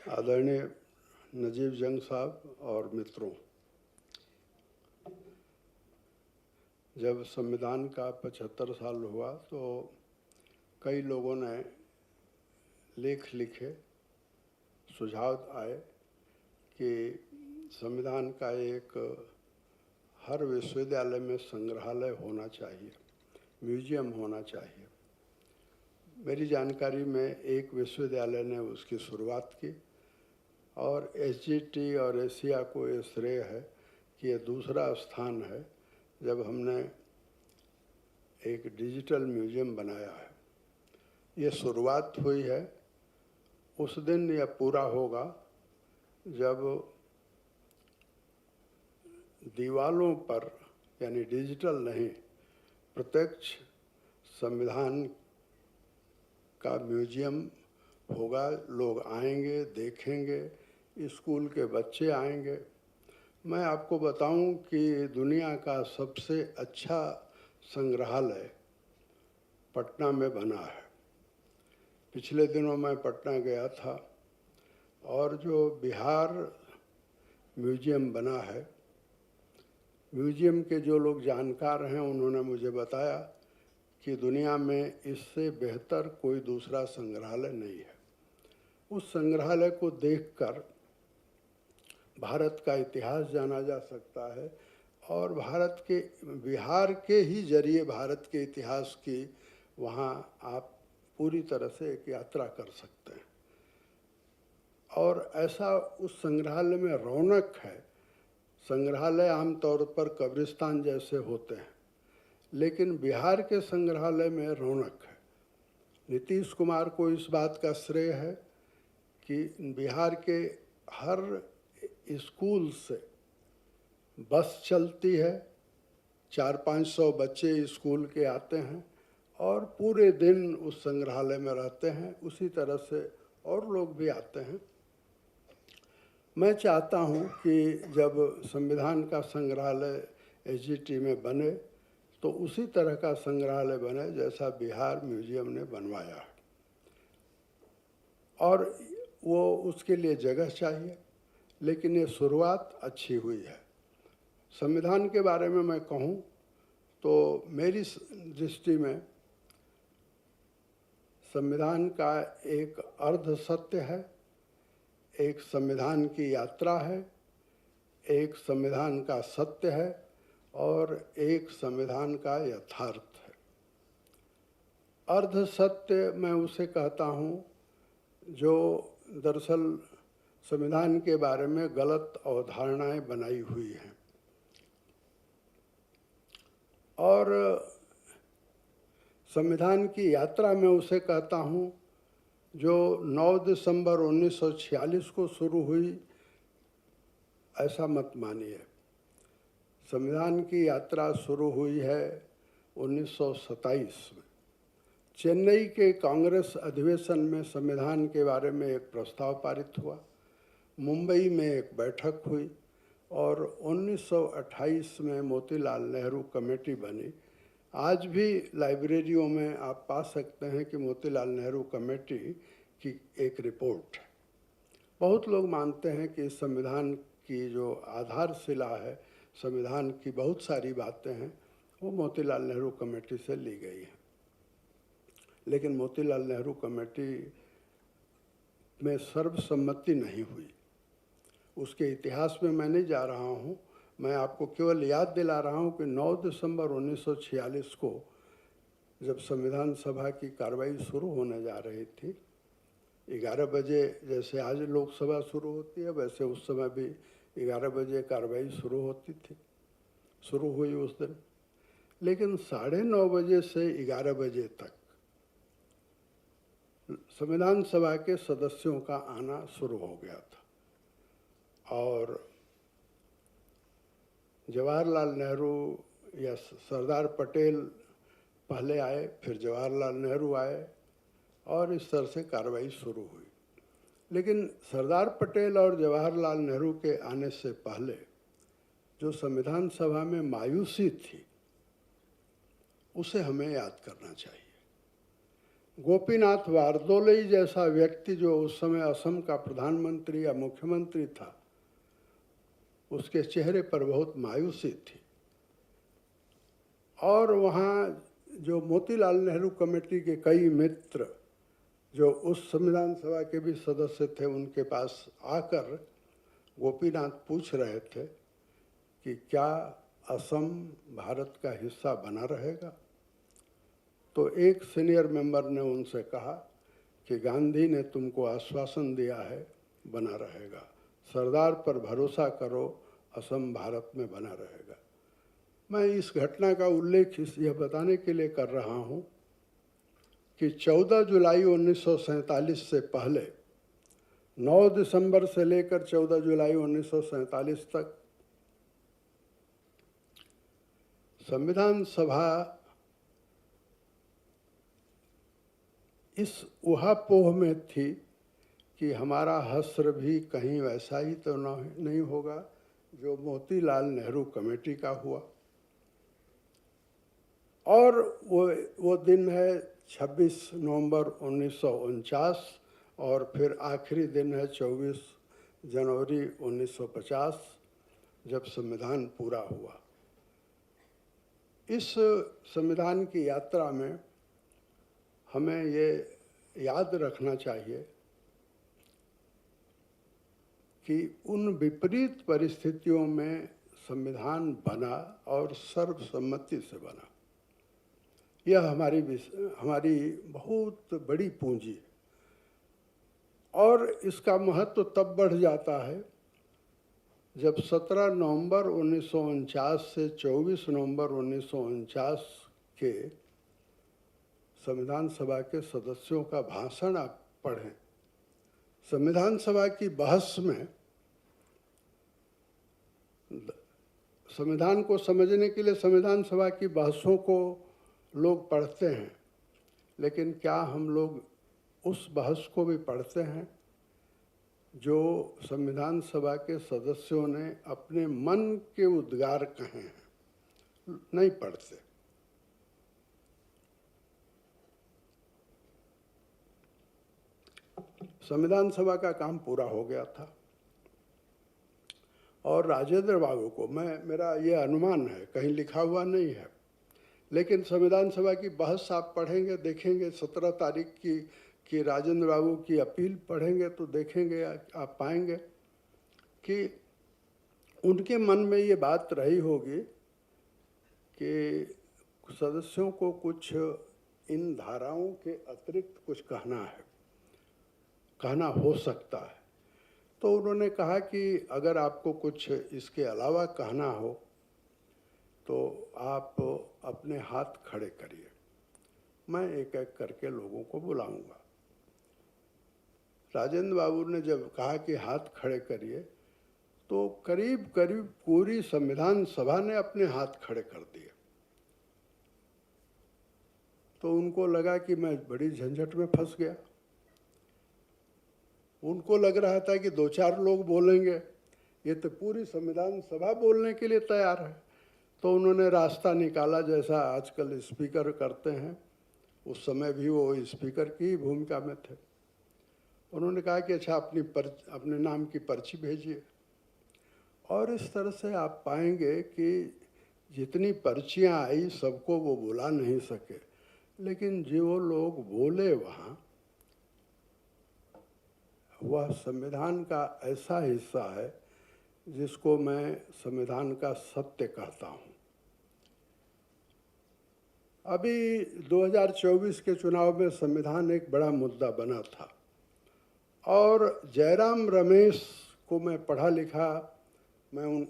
आदरणीय नजीब जंग साहब और मित्रों, जब संविधान का 75 साल हुआ तो कई लोगों ने लेख लिखे, सुझाव आए कि संविधान का एक हर विश्वविद्यालय में संग्रहालय होना चाहिए, म्यूजियम होना चाहिए। मेरी जानकारी में एक विश्वविद्यालय ने उसकी शुरुआत की और एसजीटी और एशिया को ये श्रेय है कि ये दूसरा स्थान है जब हमने एक डिजिटल म्यूजियम बनाया है। ये शुरुआत हुई है, उस दिन यह पूरा होगा जब दीवालों पर, यानी डिजिटल नहीं, प्रत्यक्ष संविधान का म्यूजियम होगा। लोग आएंगे, देखेंगे, स्कूल के बच्चे आएंगे। मैं आपको बताऊं कि दुनिया का सबसे अच्छा संग्रहालय पटना में बना है। पिछले दिनों मैं पटना गया था और जो बिहार म्यूजियम बना है, म्यूजियम के जो लोग जानकार हैं उन्होंने मुझे बताया कि दुनिया में इससे बेहतर कोई दूसरा संग्रहालय नहीं है। उस संग्रहालय को देखकर भारत का इतिहास जाना जा सकता है और भारत के, बिहार के ही जरिए भारत के इतिहास की वहाँ आप पूरी तरह से एक यात्रा कर सकते हैं। और ऐसा उस संग्रहालय में रौनक है। संग्रहालय आमतौर पर कब्रिस्तान जैसे होते हैं, लेकिन बिहार के संग्रहालय में रौनक है। नीतीश कुमार को इस बात का श्रेय है कि बिहार के हर स्कूल से बस चलती है, 400-500 बच्चे स्कूल के आते हैं और पूरे दिन उस संग्रहालय में रहते हैं। उसी तरह से और लोग भी आते हैं। मैं चाहता हूं कि जब संविधान का संग्रहालय एसजीटी में बने तो उसी तरह का संग्रहालय बने जैसा बिहार म्यूजियम ने बनवाया है, और वो उसके लिए जगह चाहिए। लेकिन ये शुरुआत अच्छी हुई है। संविधान के बारे में मैं कहूँ तो मेरी दृष्टि में संविधान का एक अर्ध सत्य है, एक संविधान की यात्रा है, एक संविधान का सत्य है और एक संविधान का यथार्थ है। अर्ध सत्य मैं उसे कहता हूँ जो दरअसल संविधान के बारे में गलत अवधारणाएं बनाई हुई हैं, और संविधान की यात्रा में उसे कहता हूँ जो 9 दिसंबर 1946 को शुरू हुई। ऐसा मत मानिए, संविधान की यात्रा शुरू हुई है 1927 में। चेन्नई के कांग्रेस अधिवेशन में संविधान के बारे में एक प्रस्ताव पारित हुआ, मुंबई में एक बैठक हुई और 1928 में मोतीलाल नेहरू कमेटी बनी। आज भी लाइब्रेरियों में आप पा सकते हैं कि मोतीलाल नेहरू कमेटी की एक रिपोर्ट है। बहुत लोग मानते हैं कि संविधान की जो आधारशिला है, संविधान की बहुत सारी बातें हैं, वो मोतीलाल नेहरू कमेटी से ली गई हैं। लेकिन मोतीलाल नेहरू कमेटी में सर्वसम्मति नहीं हुई। उसके इतिहास में मैं नहीं जा रहा हूँ, मैं आपको केवल याद दिला रहा हूँ कि 9 दिसंबर 1946 को जब संविधान सभा की कार्रवाई शुरू होने जा रही थी, 11 बजे जैसे आज लोकसभा शुरू होती है वैसे उस समय भी 11 बजे कार्रवाई शुरू होती थी, शुरू हुई उस दिन। लेकिन 9:30 बजे से 11 बजे तक संविधान सभा के सदस्यों का आना शुरू हो गया था और जवाहरलाल नेहरू या सरदार पटेल पहले आए, फिर जवाहरलाल नेहरू आए और इस तरह से कार्रवाई शुरू हुई। लेकिन सरदार पटेल और जवाहरलाल नेहरू के आने से पहले जो संविधान सभा में मायूसी थी उसे हमें याद करना चाहिए। गोपीनाथ बारदोले जैसा व्यक्ति जो उस समय असम का प्रधानमंत्री या मुख्यमंत्री था, उसके चेहरे पर बहुत मायूसी थी। और वहाँ जो मोतीलाल नेहरू कमेटी के कई मित्र जो उस संविधान सभा के भी सदस्य थे, उनके पास आकर गोपीनाथ पूछ रहे थे कि क्या असम भारत का हिस्सा बना रहेगा। तो एक सीनियर मेंबर ने उनसे कहा कि गांधी ने तुमको आश्वासन दिया है, बना रहेगा, सरदार पर भरोसा करो, असम भारत में बना रहेगा। मैं इस घटना का उल्लेख यह बताने के लिए कर रहा हूँ कि 14 जुलाई 1947 से पहले 9 दिसंबर से लेकर 14 जुलाई 1947 तक संविधान सभा इस उहापोह में थी कि हमारा हश्र भी कहीं वैसा ही तो नहीं होगा जो मोतीलाल नेहरू कमेटी का हुआ। और वो दिन है 26 नवंबर 1949 और फिर आखिरी दिन है 24 जनवरी 1950 जब संविधान पूरा हुआ। इस संविधान की यात्रा में हमें ये याद रखना चाहिए कि उन विपरीत परिस्थितियों में संविधान बना और सर्वसम्मति से बना। यह हमारी बहुत बड़ी पूंजी है और इसका महत्व तब बढ़ जाता है जब 17 नवंबर 1949 से 24 नवंबर 1949 के संविधान सभा के सदस्यों का भाषण आप पढ़ें। संविधान सभा की बहस में संविधान को समझने के लिए संविधान सभा की बहसों को लोग पढ़ते हैं, लेकिन क्या हम लोग उस बहस को भी पढ़ते हैं जो संविधान सभा के सदस्यों ने अपने मन के उद्गार कहे हैं? नहीं पढ़ते। संविधान सभा का काम पूरा हो गया था और राजेंद्र बाबू को, मेरा ये अनुमान है, कहीं लिखा हुआ नहीं है, लेकिन संविधान सभा की बहस आप पढ़ेंगे, देखेंगे 17 तारीख की राजेंद्र बाबू की अपील पढ़ेंगे तो देखेंगे, आप पाएंगे कि उनके मन में ये बात रही होगी कि सदस्यों को कुछ इन धाराओं के अतिरिक्त कुछ कहना हो सकता है। तो उन्होंने कहा कि अगर आपको कुछ इसके अलावा कहना हो तो आप अपने हाथ खड़े करिए, मैं एक एक करके लोगों को बुलाऊंगा। राजेंद्र बाबू ने जब कहा कि हाथ खड़े करिए तो करीब करीब पूरी संविधान सभा ने अपने हाथ खड़े कर दिए। तो उनको लगा कि मैं बड़ी झंझट में फंस गया। उनको लग रहा था कि 2-4 लोग बोलेंगे, ये तो पूरी संविधान सभा बोलने के लिए तैयार है। तो उन्होंने रास्ता निकाला जैसा आजकल स्पीकर करते हैं, उस समय भी वो स्पीकर की ही भूमिका में थे। उन्होंने कहा कि अच्छा अपने नाम की पर्ची भेजिए। और इस तरह से आप पाएंगे कि जितनी पर्चियां आई सबको वो बुला नहीं सके, लेकिन जो लोग बोले वहाँ, वह संविधान का ऐसा हिस्सा है जिसको मैं संविधान का सत्य कहता हूँ। अभी 2024 के चुनाव में संविधान एक बड़ा मुद्दा बना था और जयराम रमेश को मैं पढ़ा लिखा, मैं उन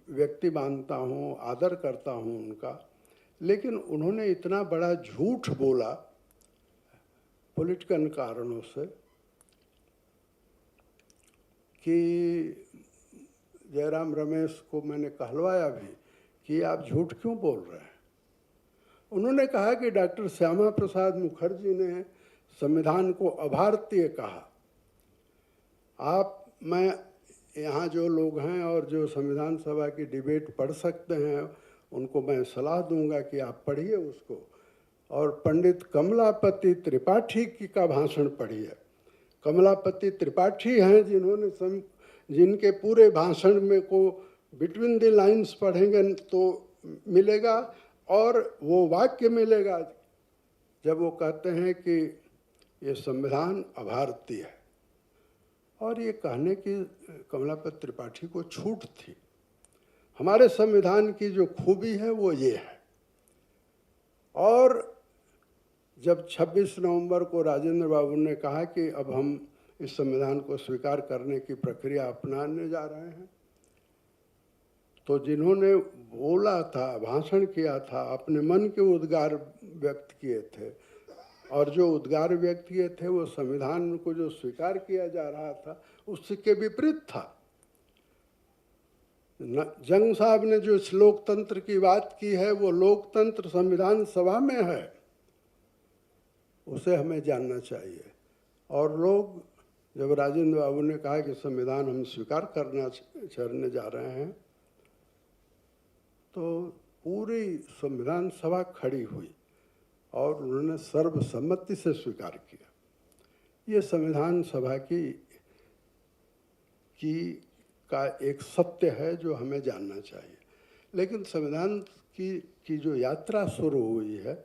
व्यक्ति मानता हूँ, आदर करता हूँ उनका, लेकिन उन्होंने इतना बड़ा झूठ बोला पॉलिटिकल कारणों से कि जयराम रमेश को मैंने कहलवाया भी कि आप झूठ क्यों बोल रहे हैं। उन्होंने कहा कि डॉक्टर श्यामा प्रसाद मुखर्जी ने संविधान को अभारतीय कहा। मैं यहाँ जो लोग हैं और जो संविधान सभा की डिबेट पढ़ सकते हैं उनको मैं सलाह दूंगा कि आप पढ़िए उसको और पंडित कमलापति त्रिपाठी का भाषण पढ़िए। कमलापति त्रिपाठी हैं जिनके पूरे भाषण में को बिटवीन द लाइन्स पढ़ेंगे तो मिलेगा, और वो वाक्य मिलेगा जब वो कहते हैं कि ये संविधान अभारतीय है। और ये कहने की कमलापति त्रिपाठी को छूट थी। हमारे संविधान की जो खूबी है वो ये है। और जब 26 नवंबर को राजेंद्र बाबू ने कहा कि अब हम इस संविधान को स्वीकार करने की प्रक्रिया अपनाने जा रहे हैं, तो जिन्होंने बोला था, भाषण किया था, अपने मन के उद्गार व्यक्त किए थे, और जो उद्गार व्यक्त किए थे वो संविधान को जो स्वीकार किया जा रहा था उसके विपरीत था। जंग साहब ने जो इस लोकतंत्र की बात की है वो लोकतंत्र संविधान सभा में है, उसे हमें जानना चाहिए। और लोग जब राजेंद्र बाबू ने कहा कि संविधान हम स्वीकार करने जा रहे हैं, तो पूरी संविधान सभा खड़ी हुई और उन्होंने सर्वसम्मति से स्वीकार किया। ये संविधान सभा का एक सत्य है जो हमें जानना चाहिए। लेकिन संविधान की जो यात्रा शुरू हुई है,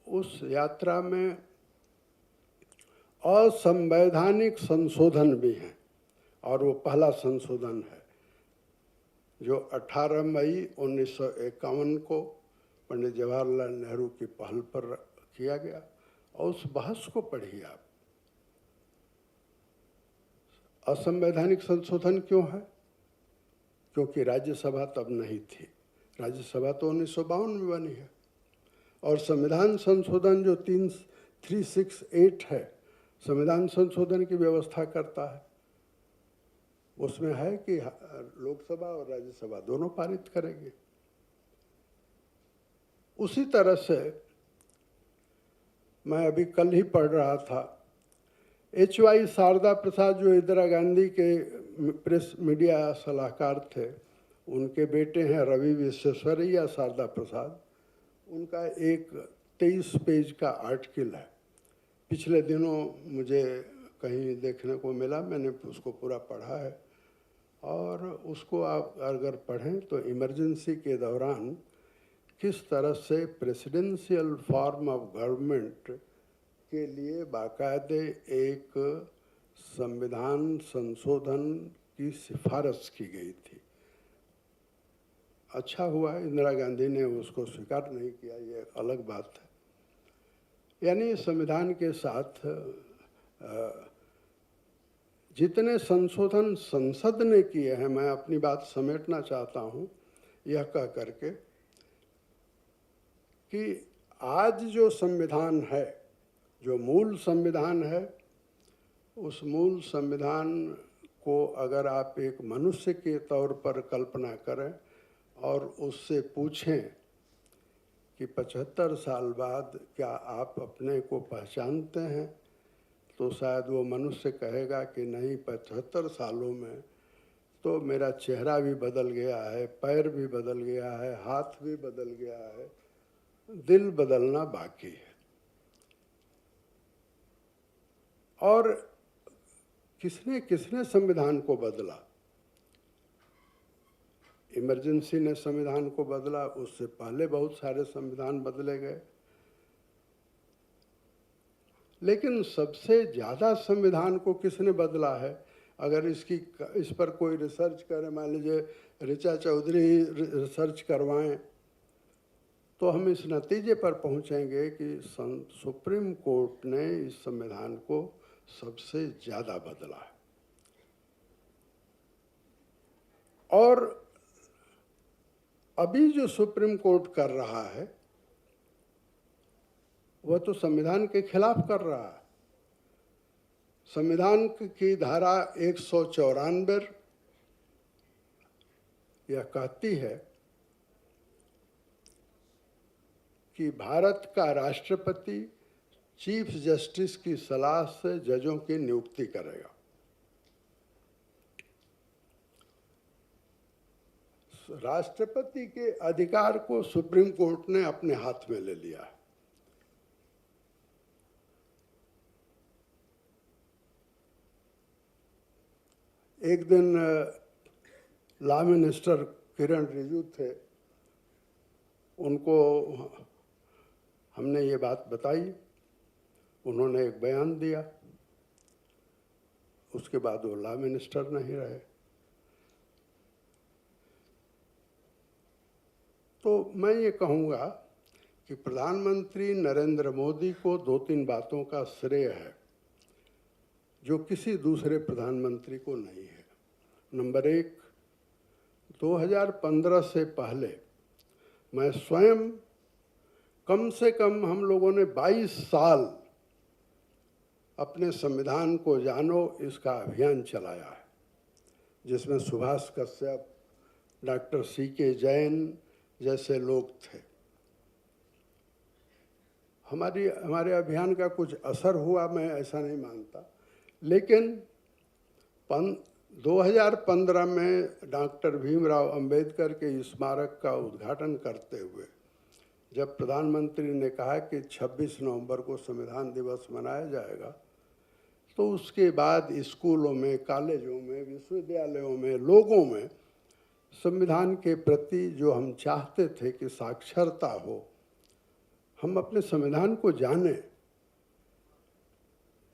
उस यात्रा में असंवैधानिक संशोधन भी हैं, और वो पहला संशोधन है जो 18 मई 1951 को पंडित जवाहरलाल नेहरू की पहल पर किया गया। और उस बहस को पढ़िए आप। असंवैधानिक संशोधन क्यों है? क्योंकि राज्यसभा तब नहीं थी। राज्यसभा तो 1952 में बनी है। और संविधान संशोधन जो 368 है, संविधान संशोधन की व्यवस्था करता है। उसमें है कि लोकसभा और राज्यसभा दोनों पारित करेंगे। उसी तरह से मैं अभी कल ही पढ़ रहा था, HY शारदा प्रसाद जो इंदिरा गांधी के प्रेस मीडिया सलाहकार थे, उनके बेटे हैं रवि विश्वेश्वरैया शारदा प्रसाद। उनका एक 23 पेज का आर्टिकल है, पिछले दिनों मुझे कहीं देखने को मिला, मैंने उसको पूरा पढ़ा है। और उसको आप अगर पढ़ें तो इमरजेंसी के दौरान किस तरह से प्रेसिडेंशियल फॉर्म ऑफ गवर्नमेंट के लिए बाकायदे एक संविधान संशोधन की सिफारिश की गई थी। अच्छा हुआ इंदिरा गांधी ने उसको स्वीकार नहीं किया, ये अलग बात है। यानी संविधान के साथ जितने संशोधन संसद ने किए हैं, मैं अपनी बात समेटना चाहता हूँ यह कह करके कि आज जो संविधान है, जो मूल संविधान है, उस मूल संविधान को अगर आप एक मनुष्य के तौर पर कल्पना करें और उससे पूछें कि 75 साल बाद क्या आप अपने को पहचानते हैं, तो शायद वो मनुष्य कहेगा कि नहीं, 75 सालों में तो मेरा चेहरा भी बदल गया है, पैर भी बदल गया है, हाथ भी बदल गया है, दिल बदलना बाकी है। और किसने किसने संविधान को बदला? इमरजेंसी ने संविधान को बदला, उससे पहले बहुत सारे संविधान बदले गए। लेकिन सबसे ज़्यादा संविधान को किसने बदला है? अगर इस पर कोई रिसर्च करे, मान लीजिए ऋचा चौधरी रिसर्च करवाएं, तो हम इस नतीजे पर पहुंचेंगे कि सुप्रीम कोर्ट ने इस संविधान को सबसे ज़्यादा बदला है। और अभी जो सुप्रीम कोर्ट कर रहा है वह तो संविधान के खिलाफ कर रहा है। संविधान की धारा 194 यह कहती है कि भारत का राष्ट्रपति चीफ जस्टिस की सलाह से जजों की नियुक्ति करेगा। राष्ट्रपति के अधिकार को सुप्रीम कोर्ट ने अपने हाथ में ले लिया है। एक दिन लॉ मिनिस्टर किरण रिजिजू थे, उनको हमने ये बात बताई, उन्होंने एक बयान दिया, उसके बाद वो लॉ मिनिस्टर नहीं रहे। तो मैं ये कहूँगा कि प्रधानमंत्री नरेंद्र मोदी को 2-3 बातों का श्रेय है जो किसी दूसरे प्रधानमंत्री को नहीं है। नंबर 1, 2015 से पहले मैं स्वयं कम से कम हम लोगों ने 22 साल अपने संविधान को जानो इसका अभियान चलाया है, जिसमें सुभाष कश्यप, डॉक्टर CK जैन जैसे लोग थे। हमारे अभियान का कुछ असर हुआ, मैं ऐसा नहीं मानता, लेकिन 2015 में डॉक्टर भीमराव अंबेडकर के स्मारक का उद्घाटन करते हुए जब प्रधानमंत्री ने कहा कि 26 नवंबर को संविधान दिवस मनाया जाएगा, तो उसके बाद स्कूलों में, कॉलेजों में, विश्वविद्यालयों में, लोगों में संविधान के प्रति जो हम चाहते थे कि साक्षरता हो, हम अपने संविधान को जानें,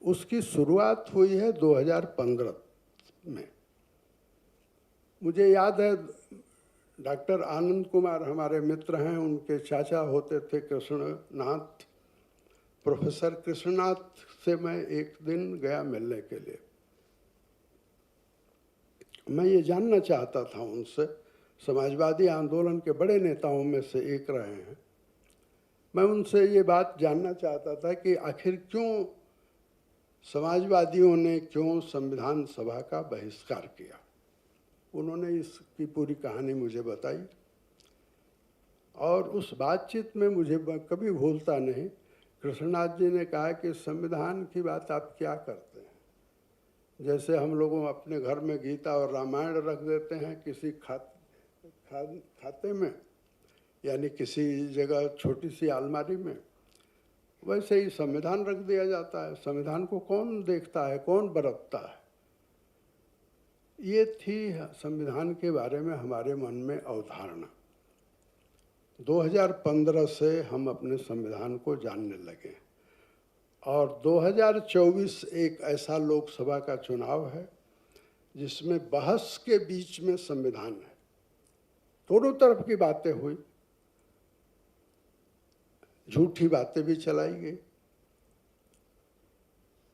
उसकी शुरुआत हुई है 2015 में। मुझे याद है डॉक्टर आनंद कुमार हमारे मित्र हैं, उनके चाचा होते थे कृष्णनाथ, प्रोफेसर कृष्णनाथ से मैं एक दिन गया मिलने के लिए। मैं ये जानना चाहता था उनसे, समाजवादी आंदोलन के बड़े नेताओं में से एक रहे हैं, मैं उनसे ये बात जानना चाहता था कि आखिर क्यों समाजवादियों ने क्यों संविधान सभा का बहिष्कार किया। उन्होंने इसकी पूरी कहानी मुझे बताई और उस बातचीत में मुझे कभी भूलता नहीं, कृष्णनाथ जी ने कहा कि संविधान की बात आप क्या करते हैं, जैसे हम लोगों अपने घर में गीता और रामायण रख देते हैं किसी खाते में, यानी किसी जगह छोटी सी अलमारी में, वैसे ही संविधान रख दिया जाता है। संविधान को कौन देखता है, कौन बरतता है। ये थी संविधान के बारे में हमारे मन में अवधारणा। 2015 से हम अपने संविधान को जानने लगे और 2024 एक ऐसा लोकसभा का चुनाव है जिसमें बहस के बीच में संविधान है। दोनों तरफ की बातें हुई, झूठी बातें भी चलाई गई।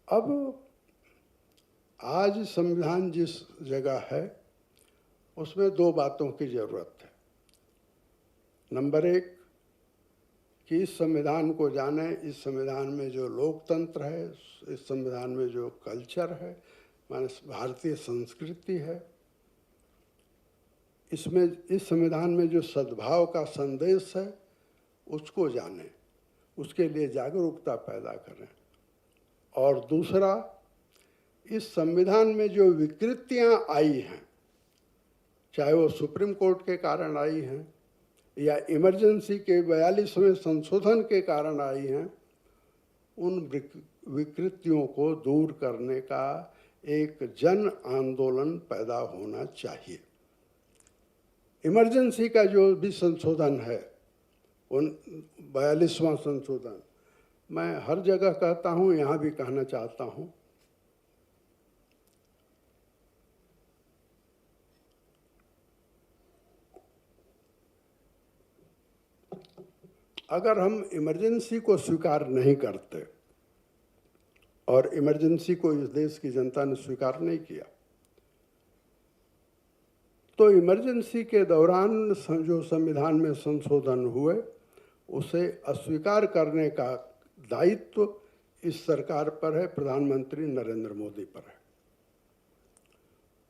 अब आज संविधान जिस जगह है उसमें 2 बातों की जरूरत है। नंबर 1 कि इस संविधान को जाने, इस संविधान में जो लोकतंत्र है, इस संविधान में जो कल्चर है, माने भारतीय संस्कृति है, इसमें इस संविधान में जो सद्भाव का संदेश है उसको जाने, उसके लिए जागरूकता पैदा करें। और दूसरा, इस संविधान में जो विकृतियां आई हैं, चाहे वो सुप्रीम कोर्ट के कारण आई हैं या इमरजेंसी के 42वें संशोधन के कारण आई हैं, उन विकृतियों को दूर करने का एक जन आंदोलन पैदा होना चाहिए। इमरजेंसी का जो भी संशोधन है, उन 42वां संशोधन, मैं हर जगह कहता हूँ, यहाँ भी कहना चाहता हूँ, अगर हम इमरजेंसी को स्वीकार नहीं करते, और इमरजेंसी को इस देश की जनता ने स्वीकार नहीं किया, तो इमरजेंसी के दौरान जो संविधान में संशोधन हुए उसे अस्वीकार करने का दायित्व इस सरकार पर है, प्रधानमंत्री नरेंद्र मोदी पर है।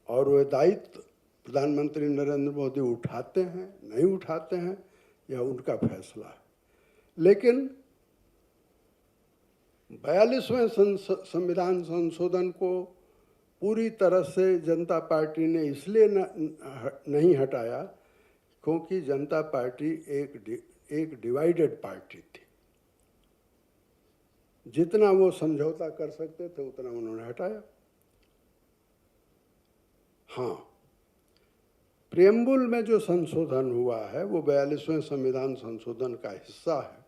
और वह दायित्व प्रधानमंत्री नरेंद्र मोदी उठाते हैं, नहीं उठाते हैं, यह उनका फैसला है। लेकिन 42वें संविधान संशोधन को पूरी तरह से जनता पार्टी ने इसलिए नहीं हटाया क्योंकि जनता पार्टी एक डिवाइडेड पार्टी थी। जितना वो समझौता कर सकते थे उतना उन्होंने हटाया। हाँ, प्रियम्बुल में जो संशोधन हुआ है वो 42वें संविधान संशोधन का हिस्सा है।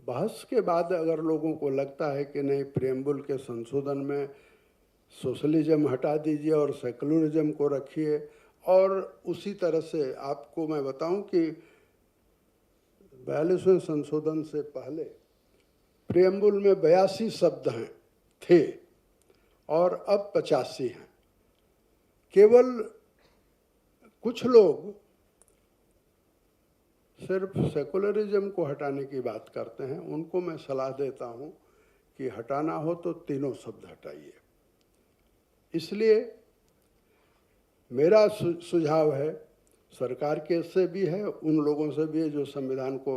बहस के बाद अगर लोगों को लगता है कि नहीं, प्रियम्बुल के संशोधन में सोशलिज्म हटा दीजिए और सेकुलरिज्म को रखिए, और उसी तरह से आपको मैं बताऊं कि 42वें संशोधन से पहले प्रियम्बुल में 82 शब्द थे और अब 85 हैं। केवल कुछ लोग सिर्फ सेकुलरिज्म को हटाने की बात करते हैं, उनको मैं सलाह देता हूं कि हटाना हो तो तीनों शब्द हटाइए। इसलिए मेरा सुझाव है, सरकार के से भी है, उन लोगों से भी है जो संविधान को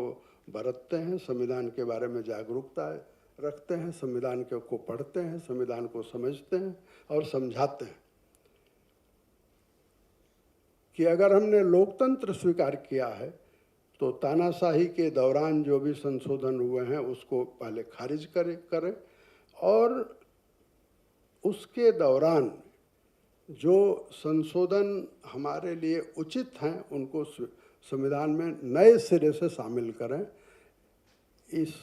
बरतते हैं, संविधान के बारे में जागरूकता रखते हैं, संविधान को पढ़ते हैं, संविधान को समझते हैं और समझाते हैं कि अगर हमने लोकतंत्र स्वीकार किया है तो तानाशाही के दौरान जो भी संशोधन हुए हैं उसको पहले खारिज करें और उसके दौरान जो संशोधन हमारे लिए उचित हैं उनको संविधान में नए सिरे से शामिल करें। इस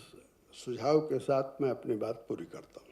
सुझाव के साथ मैं अपनी बात पूरी करता हूँ।